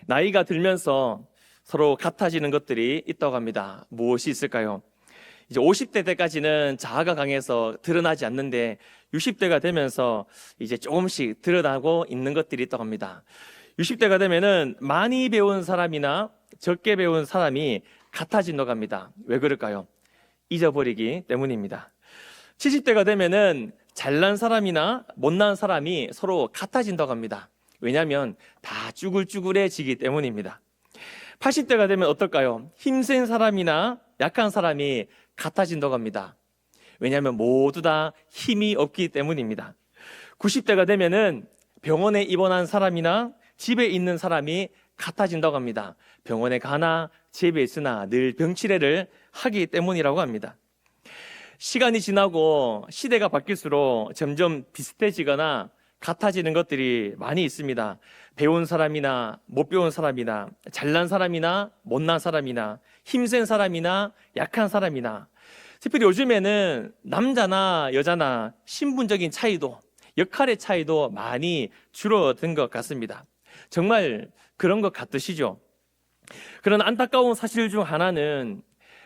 나이가 들면서 서로 같아지는 것들이 있다고 합니다. 무엇이 있을까요? 이제 50대 때까지는 자아가 강해서 드러나지 않는데 60대가 되면서 이제 조금씩 드러나고 있는 것들이 있다고 합니다. 60대가 되면은 많이 배운 사람이나 적게 배운 사람이 같아진다고 합니다. 왜 그럴까요? 잊어버리기 때문입니다. 70대가 되면은 잘난 사람이나 못난 사람이 서로 같아진다고 합니다. 왜냐하면 다 쭈글쭈글해지기 때문입니다. 80대가 되면 어떨까요? 힘센 사람이나 약한 사람이 같아진다고 합니다. 왜냐하면 모두 다 힘이 없기 때문입니다. 90대가 되면은 병원에 입원한 사람이나 집에 있는 사람이 같아진다고 합니다. 병원에 가나 집에 있으나 늘 병치레를 하기 때문이라고 합니다. 시간이 지나고 시대가 바뀔수록 점점 비슷해지거나 같아지는 것들이 많이 있습니다. 배운 사람이나 못 배운 사람이나 잘난 사람이나 못난 사람이나 힘센 사람이나 약한 사람이나 특별히 요즘에는 남자나 여자나 신분적인 차이도 역할의 차이도 많이 줄어든 것 같습니다. 정말 그런 것 같으시죠? 그런 안타까운 사실 중 하나는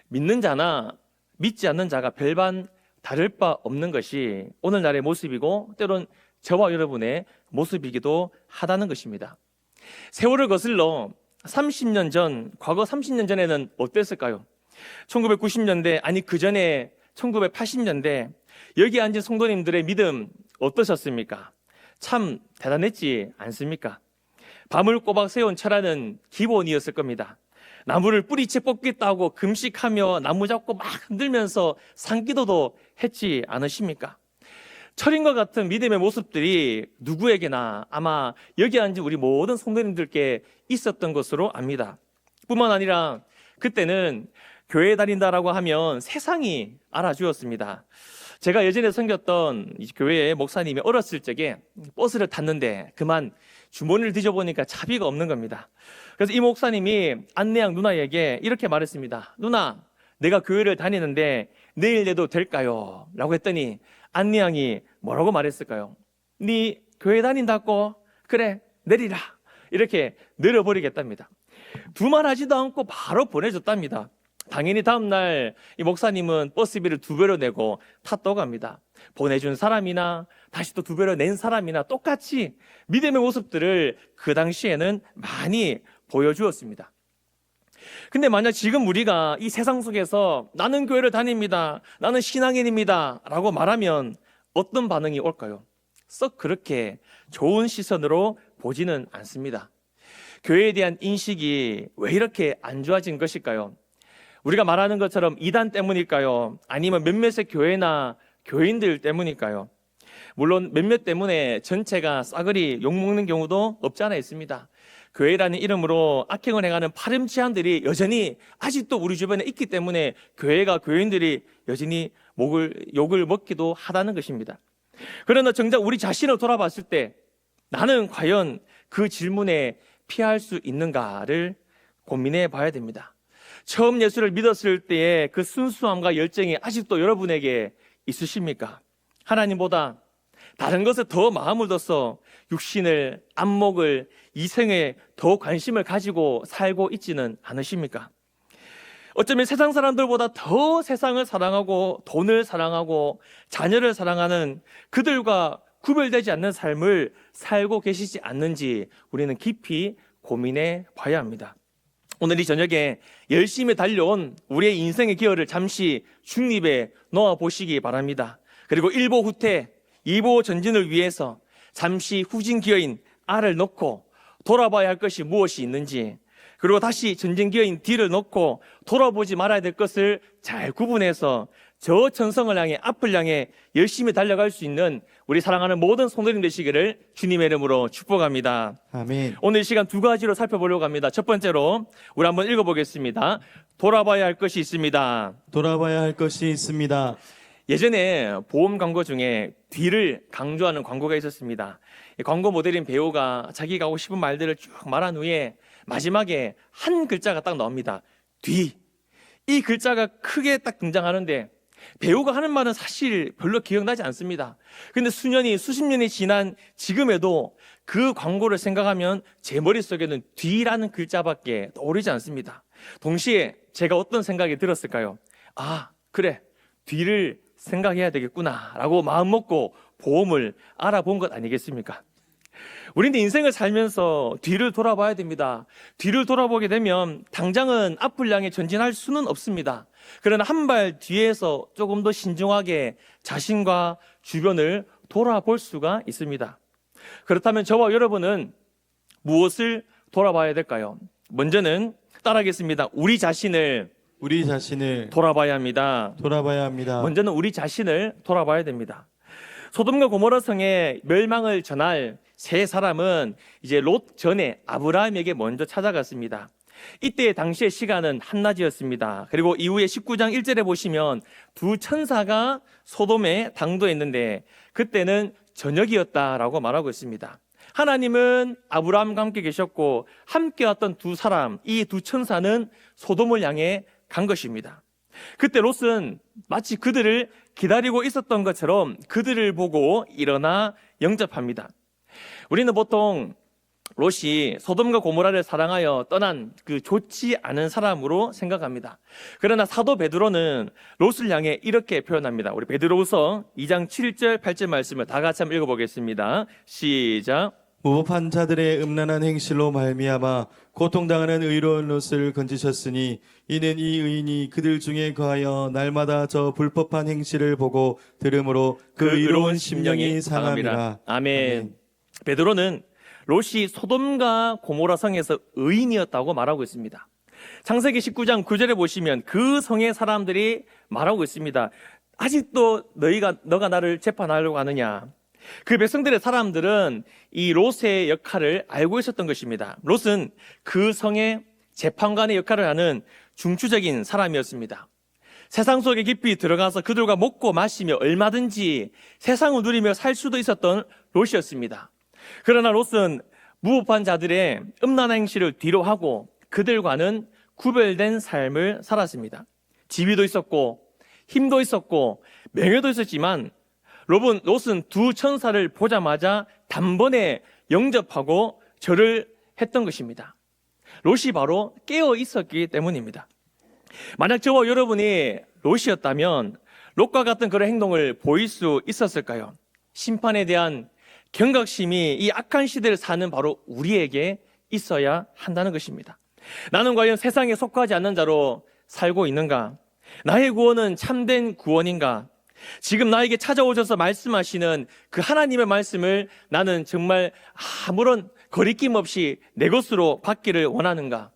믿는 자나 믿지 않는 자가 별반 다를 바 없는 것이 오늘날의 모습이고 때론 저와 여러분의 모습이기도 하다는 것입니다. 세월을 거슬러 30년 전, 과거 30년 전에는 어땠을까요? 1990년대, 아니 그 전에 1980년대 여기 앉은 성도님들의 믿음 어떠셨습니까? 참 대단했지 않습니까? 밤을 꼬박 세운 철학은 기본이었을 겁니다. 나무를 뿌리채 뽑겠다고 금식하며 나무 잡고 막 흔들면서 산기도도 했지 않으십니까? 철인과 같은 믿음의 모습들이 누구에게나 아마 여기 앉은 우리 모든 성도님들께 있었던 것으로 압니다. 뿐만 아니라 그때는 교회 다닌다라고 하면 세상이 알아주었습니다. 제가 예전에 섬겼던 교회의 목사님이 어렸을 적에 버스를 탔는데 그만 주머니를 뒤져보니까 차비가 없는 겁니다. 그래서 이 목사님이 안내양 누나에게 이렇게 말했습니다. 누나, 내가 교회를 다니는데 내일 내도 될까요? 라고 했더니 안내양이 뭐라고 말했을까요? 네 교회 다닌다고? 그래, 내리라. 이렇게 내려버리겠답니다. 두말하지도 않고 바로 보내줬답니다. 당연히 다음날 이 목사님은 버스비를 2배로 내고 탔다고 합니다. 보내준 사람이나 다시 또 2배로 낸 사람이나 똑같이 믿음의 모습들을 그 당시에는 많이 보여주었습니다. 근데 만약 지금 우리가 이 세상 속에서 나는 교회를 다닙니다, 나는 신앙인입니다 라고 말하면 어떤 반응이 올까요? 썩 그렇게 좋은 시선으로 보지는 않습니다. 교회에 대한 인식이 왜 이렇게 안 좋아진 것일까요? 우리가 말하는 것처럼 이단 때문일까요? 아니면 몇몇의 교회나 교인들 때문일까요? 물론 몇몇 때문에 전체가 싸그리 욕먹는 경우도 없지 않아 있습니다. 교회라는 이름으로 악행을 행하는 파렴치한들이 여전히 아직도 우리 주변에 있기 때문에 교회가 교인들이 여전히 욕을 먹기도 하다는 것입니다. 그러나 정작 우리 자신을 돌아봤을 때 나는 과연 그 질문에 피할 수 있는가를 고민해 봐야 됩니다. 처음 예수를 믿었을 때의 그 순수함과 열정이 아직도 여러분에게 있으십니까? 하나님보다 다른 것에 더 마음을 둬서 육신을, 안목을, 이생에 더 관심을 가지고 살고 있지는 않으십니까? 어쩌면 세상 사람들보다 더 세상을 사랑하고 돈을 사랑하고 자녀를 사랑하는 그들과 구별되지 않는 삶을 살고 계시지 않는지 우리는 깊이 고민해 봐야 합니다. 오늘 이 저녁에 열심히 달려온 우리의 인생의 기여를 잠시 중립에 놓아 보시기 바랍니다. 그리고 1보 후퇴, 2보 전진을 위해서 잠시 후진 기어인 R을 놓고 돌아봐야 할 것이 무엇이 있는지, 그리고 다시 전진 기어인 D를 놓고 돌아보지 말아야 될 것을 잘 구분해서 저 천성을 향해, 앞을 향해 열심히 달려갈 수 있는 우리 사랑하는 모든 성도님 되시기를 주님의 이름으로 축복합니다. 아멘. 오늘 이 시간 2가지로 살펴보려고 합니다. 첫 번째로 우리 한번 읽어보겠습니다. 돌아봐야 할 것이 있습니다. 돌아봐야 할 것이 있습니다. 예전에 보험 광고 중에 뒤를 강조하는 광고가 있었습니다. 광고 모델인 배우가 자기가 하고 싶은 말들을 쭉 말한 후에 마지막에 한 글자가 딱 나옵니다. 뒤. 이 글자가 크게 딱 등장하는데 배우가 하는 말은 사실 별로 기억나지 않습니다. 근데 수십 년이 지난 지금에도 그 광고를 생각하면 제 머릿속에는 뒤라는 글자밖에 떠오르지 않습니다. 동시에 제가 어떤 생각이 들었을까요? 아, 그래. 뒤를 생각해야 되겠구나 라고 마음 먹고 보험을 알아본 것 아니겠습니까? 우리는 인생을 살면서 뒤를 돌아봐야 됩니다. 뒤를 돌아보게 되면 당장은 앞을 향해 전진할 수는 없습니다. 그러나 한 발 뒤에서 조금 더 신중하게 자신과 주변을 돌아볼 수가 있습니다. 그렇다면 저와 여러분은 무엇을 돌아봐야 될까요? 먼저는 따라하겠습니다. 우리 자신을 돌아봐야 합니다. 돌아봐야 합니다. 먼저는 우리 자신을 돌아봐야 됩니다. 소돔과 고모라 성의 멸망을 전할 세 사람은 이제 롯 전에 아브라함에게 먼저 찾아갔습니다. 이때 당시의 시간은 한낮이었습니다. 그리고 이후에 19장 1절에 보시면 두 천사가 소돔에 당도했는데 그때는 저녁이었다라고 말하고 있습니다. 하나님은 아브라함과 함께 계셨고 함께 왔던 두 사람, 이 두 천사는 소돔을 향해 간 것입니다. 그때 롯은 마치 그들을 기다리고 있었던 것처럼 그들을 보고 일어나 영접합니다. 우리는 보통 롯이 소돔과 고모라를 사랑하여 떠난 그 좋지 않은 사람으로 생각합니다. 그러나 사도 베드로는 롯을 향해 이렇게 표현합니다. 우리 베드로후서 2장 7절 8절 말씀을 다 같이 한번 읽어보겠습니다. 시작. 무법한 자들의 음란한 행실로 말미암아 고통당하는 의로운 롯을 건지셨으니 이는 이 의인이 그들 중에 거하여 날마다 저 불법한 행실을 보고 들음으로 그 의로운 심령이 상함이라. 아멘. 베드로는 롯이 소돔과 고모라 성에서 의인이었다고 말하고 있습니다. 창세기 19장 9절에 보시면 그 성의 사람들이 말하고 있습니다. 아직도 너가 나를 재판하려고 하느냐. 그 백성들의 사람들은 이 롯의 역할을 알고 있었던 것입니다. 롯은 그 성의 재판관의 역할을 하는 중추적인 사람이었습니다. 세상 속에 깊이 들어가서 그들과 먹고 마시며 얼마든지 세상을 누리며 살 수도 있었던 롯이었습니다. 그러나 롯은 무법한 자들의 음란한 행실을 뒤로하고 그들과는 구별된 삶을 살았습니다. 지위도 있었고 힘도 있었고 명예도 있었지만 롯은 두 천사를 보자마자 단번에 영접하고 절을 했던 것입니다. 롯이 바로 깨어 있었기 때문입니다. 만약 저와 여러분이 롯이었다면 롯과 같은 그런 행동을 보일 수 있었을까요? 심판에 대한 경각심이 이 악한 시대를 사는 바로 우리에게 있어야 한다는 것입니다. 나는 과연 세상에 속하지 않는 자로 살고 있는가? 나의 구원은 참된 구원인가? 지금 나에게 찾아오셔서 말씀하시는 그 하나님의 말씀을 나는 정말 아무런 거리낌 없이 내 것으로 받기를 원하는가?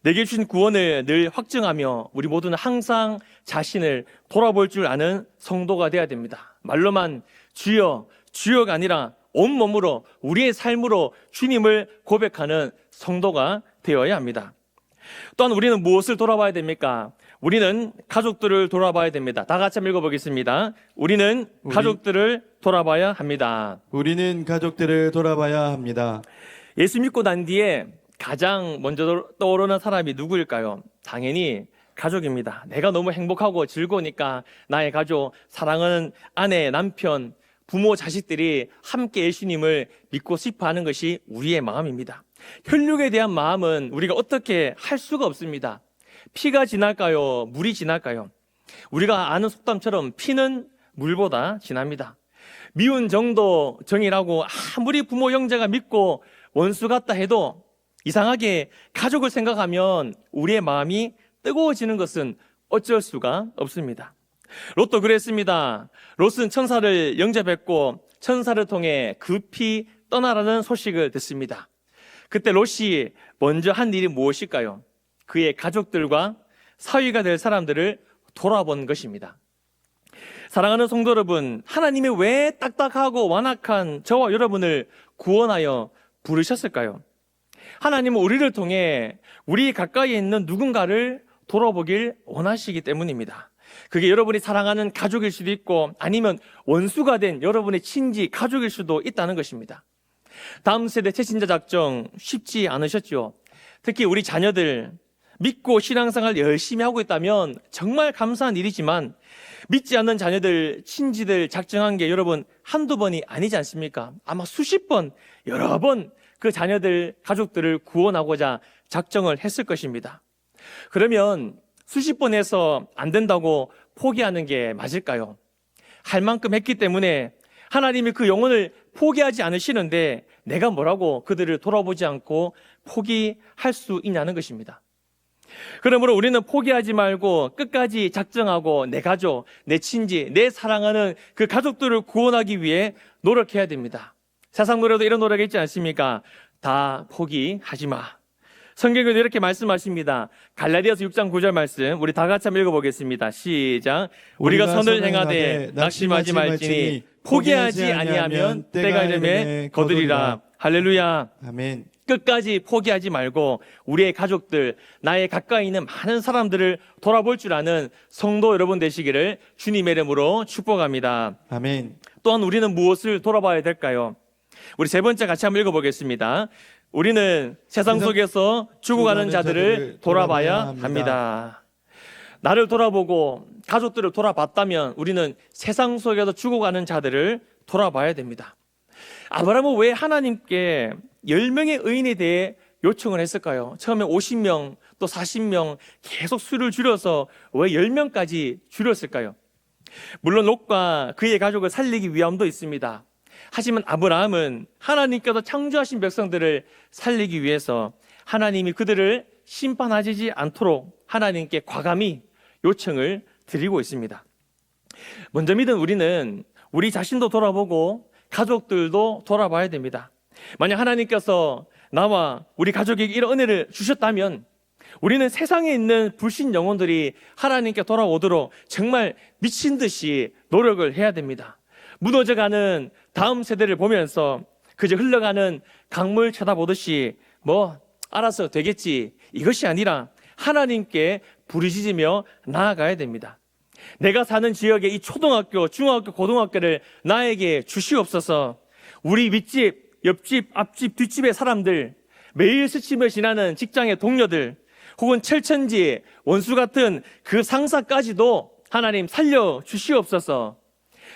내게 주신 구원을 늘 확증하며 우리 모두는 항상 자신을 돌아볼 줄 아는 성도가 되어야 됩니다. 말로만 주여, 주여가 아니라 온몸으로 우리의 삶으로 주님을 고백하는 성도가 되어야 합니다. 또한 우리는 무엇을 돌아봐야 됩니까? 우리는 가족들을 돌아봐야 됩니다. 다 같이 한번 읽어보겠습니다. 우리는 가족들을 돌아봐야 합니다. 우리는 가족들을 돌아봐야 합니다. 예수 믿고 난 뒤에 가장 먼저 떠오르는 사람이 누구일까요? 당연히 가족입니다. 내가 너무 행복하고 즐거우니까 나의 가족, 사랑하는 아내, 남편, 부모, 자식들이 함께 예수님을 믿고 싶어 하는 것이 우리의 마음입니다. 혈육에 대한 마음은 우리가 어떻게 할 수가 없습니다. 피가 진할까요? 물이 진할까요? 우리가 아는 속담처럼 피는 물보다 진합니다. 미운 정도 정이라고 아무리 부모 형제가 믿고 원수 같다 해도 이상하게 가족을 생각하면 우리의 마음이 뜨거워지는 것은 어쩔 수가 없습니다. 롯도 그랬습니다. 롯은 천사를 영접했고 천사를 통해 급히 떠나라는 소식을 듣습니다. 그때 롯이 먼저 한 일이 무엇일까요? 그의 가족들과 사위가 될 사람들을 돌아본 것입니다. 사랑하는 성도 여러분, 하나님이 왜 딱딱하고 완악한 저와 여러분을 구원하여 부르셨을까요? 하나님은 우리를 통해 우리 가까이에 있는 누군가를 돌아보길 원하시기 때문입니다. 그게 여러분이 사랑하는 가족일 수도 있고 아니면 원수가 된 여러분의 친지, 가족일 수도 있다는 것입니다. 다음 세대 채신자 작정 쉽지 않으셨죠? 특히 우리 자녀들, 믿고 신앙생활 열심히 하고 있다면 정말 감사한 일이지만 믿지 않는 자녀들, 친지들 작정한 게 여러분 한두 번이 아니지 않습니까? 아마 수십 번, 여러 번 그 자녀들, 가족들을 구원하고자 작정을 했을 것입니다. 그러면 수십 번 해서 안 된다고 포기하는 게 맞을까요? 할 만큼 했기 때문에 하나님이 그 영혼을 포기하지 않으시는데 내가 뭐라고 그들을 돌아보지 않고 포기할 수 있냐는 것입니다. 그러므로 우리는 포기하지 말고 끝까지 작정하고 내 가족, 내 친지, 내 사랑하는 그 가족들을 구원하기 위해 노력해야 됩니다. 세상 노래도 이런 노래가 있지 않습니까? 다 포기하지 마. 성경에도 이렇게 말씀하십니다. 갈라디아서 6장 9절 말씀 우리 다 같이 한번 읽어보겠습니다. 시작. 우리가 선을 행하되 낙심하지 말지니 포기하지 아니하면 때가 이르매 거두리라. 할렐루야. 아멘. 끝까지 포기하지 말고 우리의 가족들, 나의 가까이 있는 많은 사람들을 돌아볼 줄 아는 성도 여러분 되시기를 주님의 이름으로 축복합니다. 아멘. 또한 우리는 무엇을 돌아봐야 될까요? 우리 세 번째 같이 한번 읽어보겠습니다. 우리는 세상 속에서 죽어가는 자들을 돌아봐야 합니다. 나를 돌아보고 가족들을 돌아봤다면 우리는 세상 속에서 죽어가는 자들을 돌아봐야 됩니다. 아브라함은 왜 하나님께 10명의 의인에 대해 요청을 했을까요? 처음에 50명, 또 40명 계속 수를 줄여서 왜 10명까지 줄였을까요? 물론 롯과 그의 가족을 살리기 위함도 있습니다. 하지만 아브라함은 하나님께서 창조하신 백성들을 살리기 위해서 하나님이 그들을 심판하지 않도록 하나님께 과감히 요청을 드리고 있습니다. 먼저 믿은 우리는 우리 자신도 돌아보고 가족들도 돌아봐야 됩니다. 만약 하나님께서 나와 우리 가족에게 이런 은혜를 주셨다면 우리는 세상에 있는 불신 영혼들이 하나님께 돌아오도록 정말 미친 듯이 노력을 해야 됩니다. 무너져가는 다음 세대를 보면서 그저 흘러가는 강물 쳐다보듯이 뭐 알아서 되겠지 이것이 아니라 하나님께 부르짖으며 나아가야 됩니다. 내가 사는 지역의 이 초등학교, 중학교, 고등학교를 나에게 주시옵소서. 우리 윗집, 옆집, 앞집, 뒷집의 사람들, 매일 스치며 지나는 직장의 동료들, 혹은 철천지, 원수 같은 그 상사까지도 하나님 살려 주시옵소서.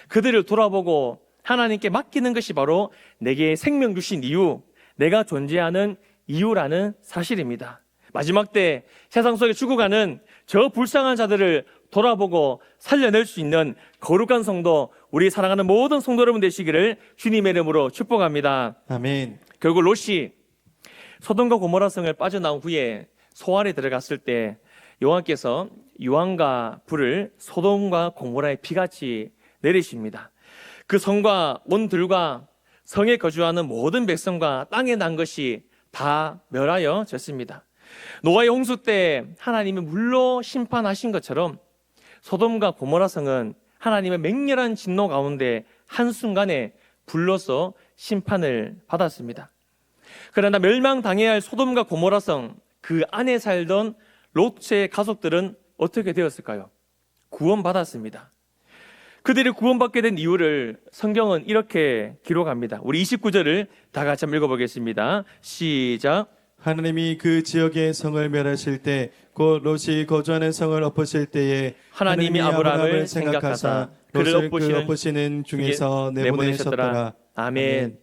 그들을 돌아보고 하나님께 맡기는 것이 바로 내게 생명 주신 이유, 내가 존재하는 이유라는 사실입니다. 마지막 때 세상 속에 죽어가는 저 불쌍한 자들을 돌아보고 살려낼 수 있는 거룩한 성도, 우리 사랑하는 모든 성도 여러분 되시기를 주님의 이름으로 축복합니다. 아멘. 결국 롯이 소돔과 고모라 성을 빠져나온 후에 소알에 들어갔을 때 여호와께서 유황과 불을 소돔과 고모라의 피같이 내리십니다. 그 성과 온 들과 성에 거주하는 모든 백성과 땅에 난 것이 다 멸하여졌습니다. 노아의 홍수 때 하나님이 물로 심판하신 것처럼 소돔과 고모라 성은 하나님의 맹렬한 진노 가운데 한순간에 불로서 심판을 받았습니다. 그러나 멸망당해야 할 소돔과 고모라 성, 그 안에 살던 롯의 가족들은 어떻게 되었을까요? 구원받았습니다. 그들이 구원받게 된 이유를 성경은 이렇게 기록합니다. 우리 29절을 다 같이 한번 읽어보겠습니다. 시작. 하나님이 그 지역의 성을 멸하실 때 곧 롯이 거주하는 성을 엎으실 때에 하나님이 아브라함을 생각하사 그를 엎으시는 중에서 내보내셨더라. 아멘.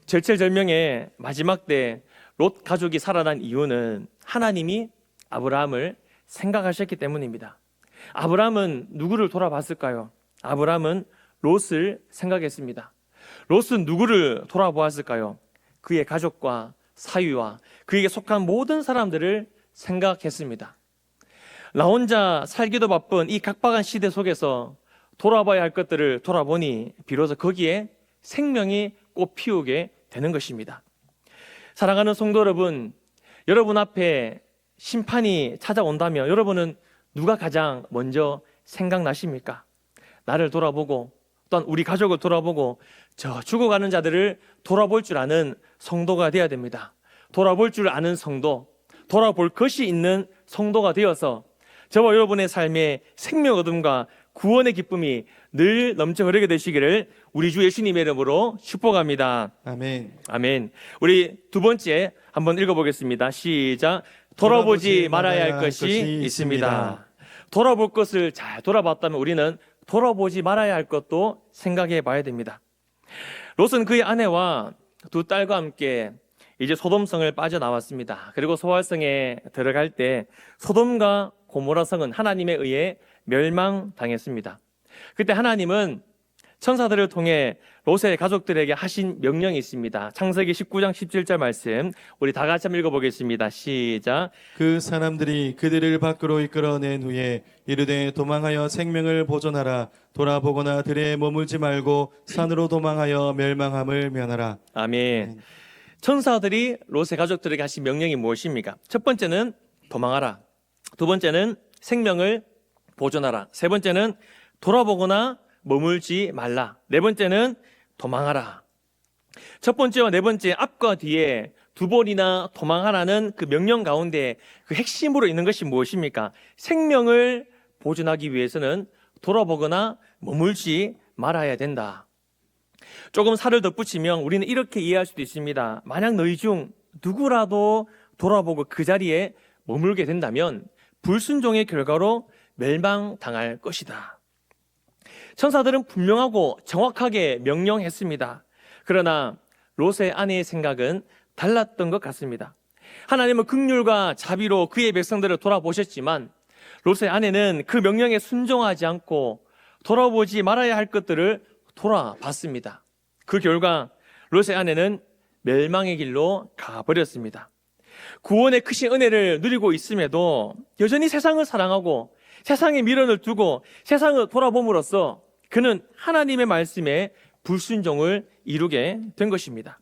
절체절명의 마지막 때 롯 가족이 살아난 이유는 하나님이 아브라함을 생각하셨기 때문입니다. 아브라함은 누구를 돌아봤을까요? 아브라함은 롯을 생각했습니다. 롯은 누구를 돌아보았을까요? 그의 가족과 사위와 그에게 속한 모든 사람들을 생각했습니다. 나 혼자 살기도 바쁜 이 각박한 시대 속에서 돌아봐야 할 것들을 돌아보니 비로소 거기에 생명이 꽃 피우게 되는 것입니다. 사랑하는 성도 여러분, 여러분 앞에 심판이 찾아온다면 여러분은 누가 가장 먼저 생각나십니까? 나를 돌아보고 또한 우리 가족을 돌아보고 저 죽어가는 자들을 돌아볼 줄 아는 성도가 되어야 됩니다. 돌아볼 줄 아는 성도, 돌아볼 것이 있는 성도가 되어서 저와 여러분의 삶에 생명 얻음과 구원의 기쁨이 늘 넘쳐 흐르게 되시기를 우리 주 예수님의 이름으로 축복합니다. 아멘. 아멘. 우리 두 번째 한번 읽어보겠습니다. 시작. 돌아보지 말아야 할 것이 있습니다. 돌아볼 것을 잘 돌아봤다면 우리는 돌아보지 말아야 할 것도 생각해 봐야 됩니다. 롯은 그의 아내와 두 딸과 함께 이제 소돔성을 빠져나왔습니다. 그리고 소알성에 들어갈 때 소돔과 고모라 성은 하나님에 의해 멸망당했습니다. 그때 하나님은 천사들을 통해 롯의 가족들에게 하신 명령이 있습니다. 창세기 19장 17절 말씀 우리 다 같이 한번 읽어보겠습니다. 시작. 그 사람들이 그들을 밖으로 이끌어낸 후에 이르되 도망하여 생명을 보존하라. 돌아보거나 들에 머물지 말고 산으로 도망하여 멸망함을 면하라. 아멘. 천사들이 롯의 가족들에게 하신 명령이 무엇입니까? 첫 번째는 도망하라. 두 번째는 생명을 보존하라. 세 번째는 돌아보거나 머물지 말라. 네 번째는 도망하라. 첫 번째와 네 번째 앞과 뒤에 두 번이나 도망하라는 그 명령 가운데 그 핵심으로 있는 것이 무엇입니까? 생명을 보존하기 위해서는 돌아보거나 머물지 말아야 된다. 조금 살을 덧붙이면 우리는 이렇게 이해할 수도 있습니다. 만약 너희 중 누구라도 돌아보고 그 자리에 머물게 된다면 불순종의 결과로 멸망당할 것이다. 천사들은 분명하고 정확하게 명령했습니다. 그러나 롯의 아내의 생각은 달랐던 것 같습니다. 하나님은 긍휼과 자비로 그의 백성들을 돌아보셨지만 롯의 아내는 그 명령에 순종하지 않고 돌아보지 말아야 할 것들을 돌아봤습니다. 그 결과 롯의 아내는 멸망의 길로 가버렸습니다. 구원의 크신 은혜를 누리고 있음에도 여전히 세상을 사랑하고 세상에 미련을 두고 세상을 돌아봄으로써 그는 하나님의 말씀에 불순종을 이루게 된 것입니다.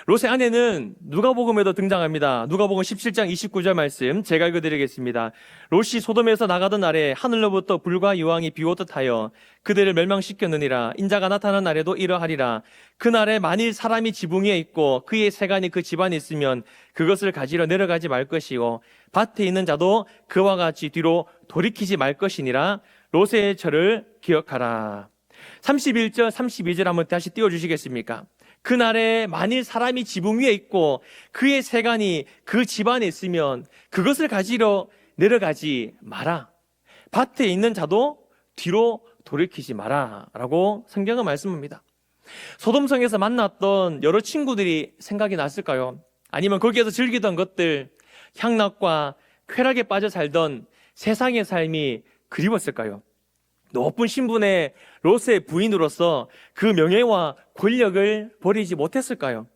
롯의 아내는 누가복음에도 등장합니다. 누가복음 17장 29절 말씀 제가 읽어드리겠습니다. 롯이 소돔에서 나가던 날에 하늘로부터 불과 유황이 비오듯 하여 그들을 멸망시켰느니라. 인자가 나타난 날에도 이러하리라. 그날에 만일 사람이 지붕 위에 있고 그의 세간이 그 집안에 있으면 그것을 가지러 내려가지 말 것이요 밭에 있는 자도 그와 같이 뒤로 돌이키지 말 것이니라. 롯의 절을 기억하라. 31절 32절 한번 다시 띄워주시겠습니까? 그날에 만일 사람이 지붕 위에 있고 그의 세간이 그 집안에 있으면 그것을 가지러 내려가지 마라. 밭에 있는 자도 뒤로 돌이키지 마라 라고 성경은 말씀합니다. 소돔성에서 만났던 여러 친구들이 생각이 났을까요? 아니면 거기에서 즐기던 것들, 향락과 쾌락에 빠져 살던 세상의 삶이 그리웠을까요? 높은 신분의 롯의 부인으로서 그 명예와 권력을 버리지 못했을까요?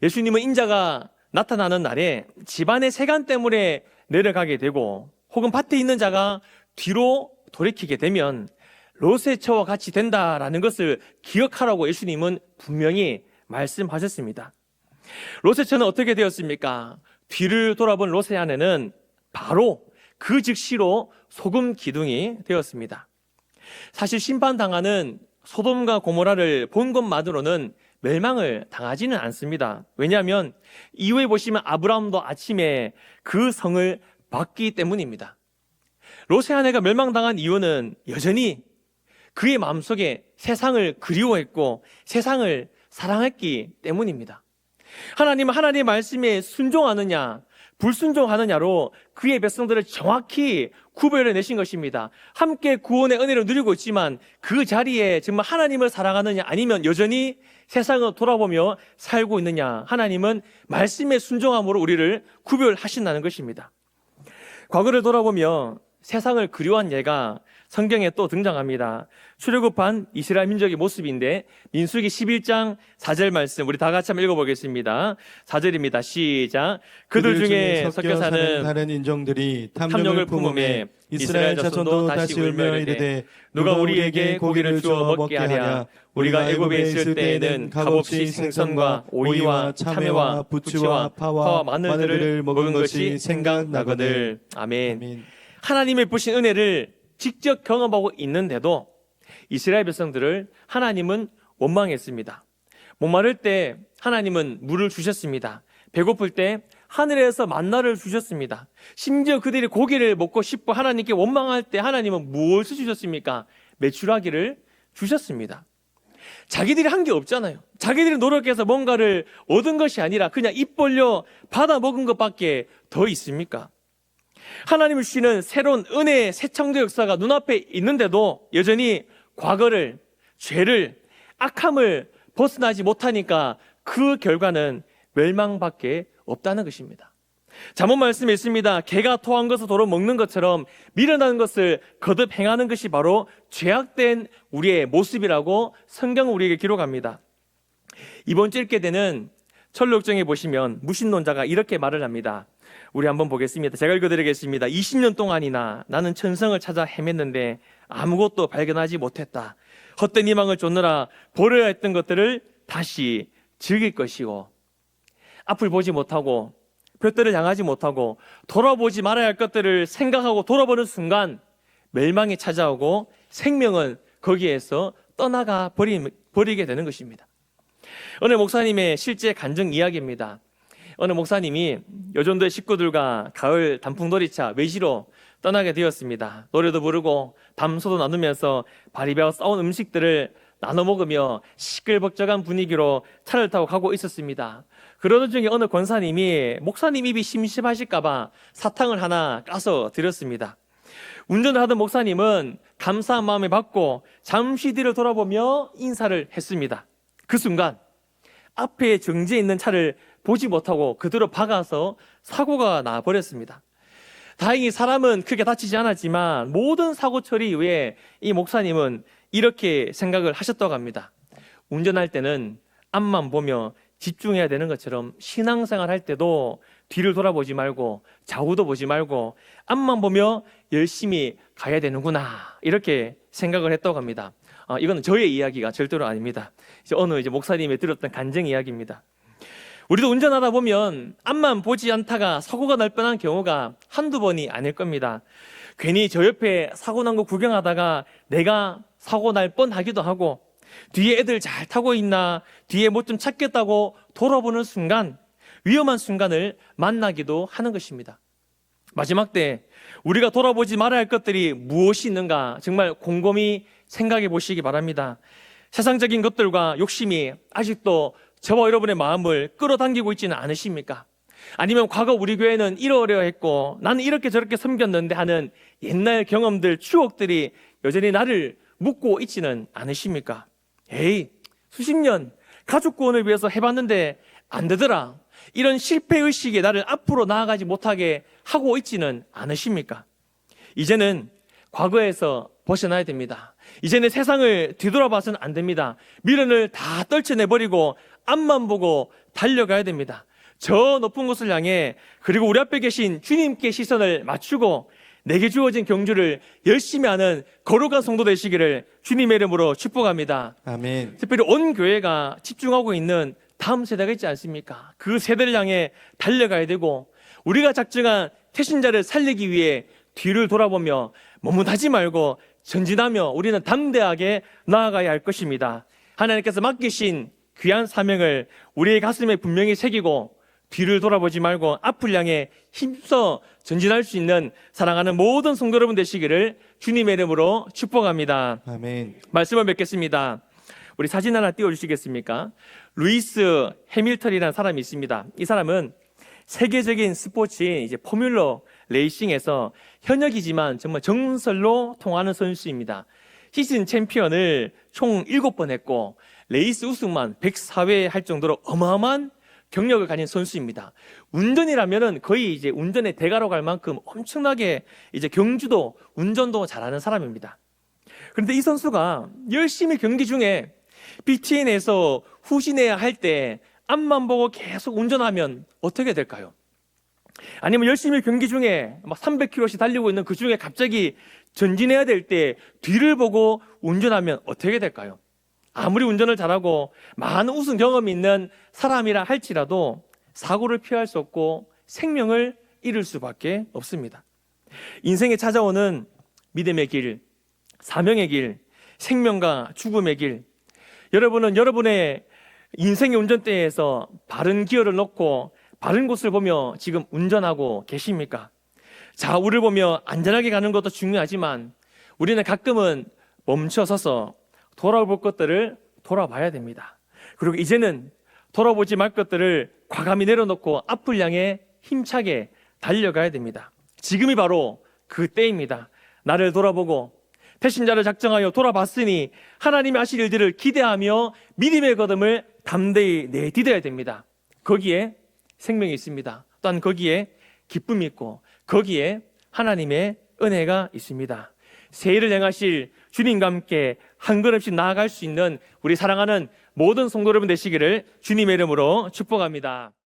예수님은 인자가 나타나는 날에 집안의 세간 때문에 내려가게 되고 혹은 밭에 있는 자가 뒤로 돌이키게 되면 롯의 처와 같이 된다라는 것을 기억하라고 예수님은 분명히 말씀하셨습니다. 롯의 처는 어떻게 되었습니까? 뒤를 돌아본 롯의 아내는 바로 그 즉시로 소금 기둥이 되었습니다. 사실 심판당하는 소돔과 고모라를 본 것만으로는 멸망을 당하지는 않습니다. 왜냐하면 이후에 보시면 아브라함도 아침에 그 성을 봤기 때문입니다. 롯의 아내가 멸망당한 이유는 여전히 그의 마음속에 세상을 그리워했고 세상을 사랑했기 때문입니다. 하나님은 하나님의 말씀에 순종하느냐 불순종하느냐로 그의 백성들을 정확히 구별해 내신 것입니다. 함께 구원의 은혜를 누리고 있지만 그 자리에 정말 하나님을 사랑하느냐 아니면 여전히 세상을 돌아보며 살고 있느냐, 하나님은 말씀에 순종함으로 우리를 구별하신다는 것입니다. 과거를 돌아보며 세상을 그리워한 예가 성경에 또 등장합니다. 출애굽한 이스라엘 민족의 모습인데 민수기 11장 4절 말씀 우리 다 같이 한번 읽어보겠습니다. 4절입니다. 시작. 그들 중에 섞여 사는 다른 인종들이 탐욕을 탐욕을 품음에 품음에 이스라엘 자손도 다시 울며 이르되 누가 우리에게 고기를 주어 먹게 하랴. 우리가 애굽에 있을 때에는 값없이 생선과 오이와 참외와 부추와 파와 마늘들을 먹은 것이 생각나거늘. 아멘. 아멘. 하나님의 부신 은혜를 직접 경험하고 있는데도 이스라엘 백성들을 하나님은 원망했습니다. 목마를 때 하나님은 물을 주셨습니다. 배고플 때 하늘에서 만나를 주셨습니다. 심지어 그들이 고기를 먹고 싶어 하나님께 원망할 때 하나님은 무엇을 주셨습니까? 매출하기를 주셨습니다. 자기들이 한 게 없잖아요. 자기들이 노력해서 뭔가를 얻은 것이 아니라 그냥 입 벌려 받아먹은 것밖에 더 있습니까? 하나님을 주시는 새로운 은혜의 새 창조 역사가 눈앞에 있는데도 여전히 과거를, 죄를, 악함을 벗어나지 못하니까 그 결과는 멸망밖에 없다는 것입니다. 잠언 말씀에 있습니다. 개가 토한 것을 도로 먹는 것처럼 미련한 것을 거듭 행하는 것이 바로 죄악된 우리의 모습이라고 성경은 우리에게 기록합니다. 이번 주 읽게 되는 철로역정에 보시면 무신론자가 이렇게 말을 합니다. 우리 한번 보겠습니다. 제가 읽어드리겠습니다. 20년 동안이나 나는 천성을 찾아 헤맸는데 아무것도 발견하지 못했다. 헛된 희망을 쫓느라 버려야 했던 것들을 다시 즐길 것이고, 앞을 보지 못하고 둯대를 향하지 못하고 돌아보지 말아야 할 것들을 생각하고 돌아보는 순간 멸망이 찾아오고 생명은 거기에서 떠나가 버리게 되는 것입니다. 어느 목사님의 실제 간증 이야기입니다. 어느 목사님이 여전도의 식구들과 가을 단풍놀이차 외지로 떠나게 되었습니다. 노래도 부르고 담소도 나누면서 바리바리 싸운 음식들을 나눠 먹으며 시끌벅적한 분위기로 차를 타고 가고 있었습니다. 그러던 중에 어느 권사님이 목사님 입이 심심하실까봐 사탕을 하나 까서 드렸습니다. 운전을 하던 목사님은 감사한 마음에 받고 잠시 뒤를 돌아보며 인사를 했습니다. 그 순간 앞에 정지해 있는 차를 보지 못하고 그대로 박아서 사고가 나버렸습니다. 다행히 사람은 크게 다치지 않았지만 모든 사고 처리 이후에 이 목사님은 이렇게 생각을 하셨다고 합니다. 운전할 때는 앞만 보며 집중해야 되는 것처럼 신앙생활 할 때도 뒤를 돌아보지 말고 좌우도 보지 말고 앞만 보며 열심히 가야 되는구나, 이렇게 생각을 했다고 합니다. 이거는 저의 이야기가 절대로 아닙니다. 어느 목사님이 들었던 간증 이야기입니다. 우리도 운전하다 보면 앞만 보지 않다가 사고가 날 뻔한 경우가 한두 번이 아닐 겁니다. 괜히 저 옆에 사고 난 거 구경하다가 내가 사고 날 뻔하기도 하고, 뒤에 애들 잘 타고 있나, 뒤에 뭐 좀 찾겠다고 돌아보는 순간 위험한 순간을 만나기도 하는 것입니다. 마지막 때 우리가 돌아보지 말아야 할 것들이 무엇이 있는가 정말 곰곰이 생각해 보시기 바랍니다. 세상적인 것들과 욕심이 아직도 저와 여러분의 마음을 끌어당기고 있지는 않으십니까? 아니면 과거 우리 교회는 이러려 했고 나는 이렇게 저렇게 섬겼는데 하는 옛날 경험들, 추억들이 여전히 나를 묶고 있지는 않으십니까? 에이, 수십 년 가족 구원을 위해서 해봤는데 안 되더라, 이런 실패의식이 나를 앞으로 나아가지 못하게 하고 있지는 않으십니까? 이제는 과거에서 벗어나야 됩니다. 이제는 세상을 뒤돌아봐서는 안 됩니다. 미련을 다 떨쳐내버리고 앞만 보고 달려가야 됩니다. 저 높은 곳을 향해, 그리고 우리 앞에 계신 주님께 시선을 맞추고 내게 주어진 경주를 열심히 하는 거룩한 성도 되시기를 주님의 이름으로 축복합니다. 아멘. 특별히 온 교회가 집중하고 있는 다음 세대가 있지 않습니까? 그 세대를 향해 달려가야 되고, 우리가 작정한 태신자를 살리기 위해 뒤를 돌아보며 머뭇하지 말고 전진하며 우리는 담대하게 나아가야 할 것입니다. 하나님께서 맡기신 귀한 사명을 우리의 가슴에 분명히 새기고 뒤를 돌아보지 말고 앞을 향해 힘써 전진할 수 있는 사랑하는 모든 성도 여러분 되시기를 주님의 이름으로 축복합니다. 아멘. 말씀을 뵙겠습니다. 우리 사진 하나 띄워주시겠습니까? 루이스 해밀턴이라는 사람이 있습니다. 이 사람은 세계적인 스포츠인 포뮬러 레이싱에서 현역이지만 정말 정설로 통하는 선수입니다. 시즌 챔피언을 총 7번 했고 레이스 우승만 104회 할 정도로 어마어마한 경력을 가진 선수입니다. 운전이라면은 거의 운전의 대가로 갈 만큼 엄청나게 경주도 운전도 잘하는 사람입니다. 그런데 이 선수가 열심히 경기 중에 BTN에서 후진해야 할 때 앞만 보고 계속 운전하면 어떻게 될까요? 아니면 열심히 경기 중에 막 300km씩 달리고 있는 그 중에 갑자기 전진해야 될 때 뒤를 보고 운전하면 어떻게 될까요? 아무리 운전을 잘하고 많은 우승 경험이 있는 사람이라 할지라도 사고를 피할 수 없고 생명을 잃을 수밖에 없습니다. 인생에 찾아오는 믿음의 길, 사명의 길, 생명과 죽음의 길, 여러분은 여러분의 인생의 운전대에서 바른 기어를 넣고 바른 곳을 보며 지금 운전하고 계십니까? 좌우를 보며 안전하게 가는 것도 중요하지만 우리는 가끔은 멈춰서서 돌아볼 것들을 돌아봐야 됩니다. 그리고 이제는 돌아보지 말 것들을 과감히 내려놓고 앞을 향해 힘차게 달려가야 됩니다. 지금이 바로 그 때입니다. 나를 돌아보고 배신자를 작정하여 돌아봤으니 하나님이 하실 일들을 기대하며 믿음의 거듭을 담대히 내딛어야 됩니다. 거기에 생명이 있습니다. 또한 거기에 기쁨이 있고 거기에 하나님의 은혜가 있습니다. 새 일을 행하실 주님과 함께 한 걸음씩 나아갈 수 있는 우리 사랑하는 모든 성도 여러분 되시기를 주님의 이름으로 축복합니다.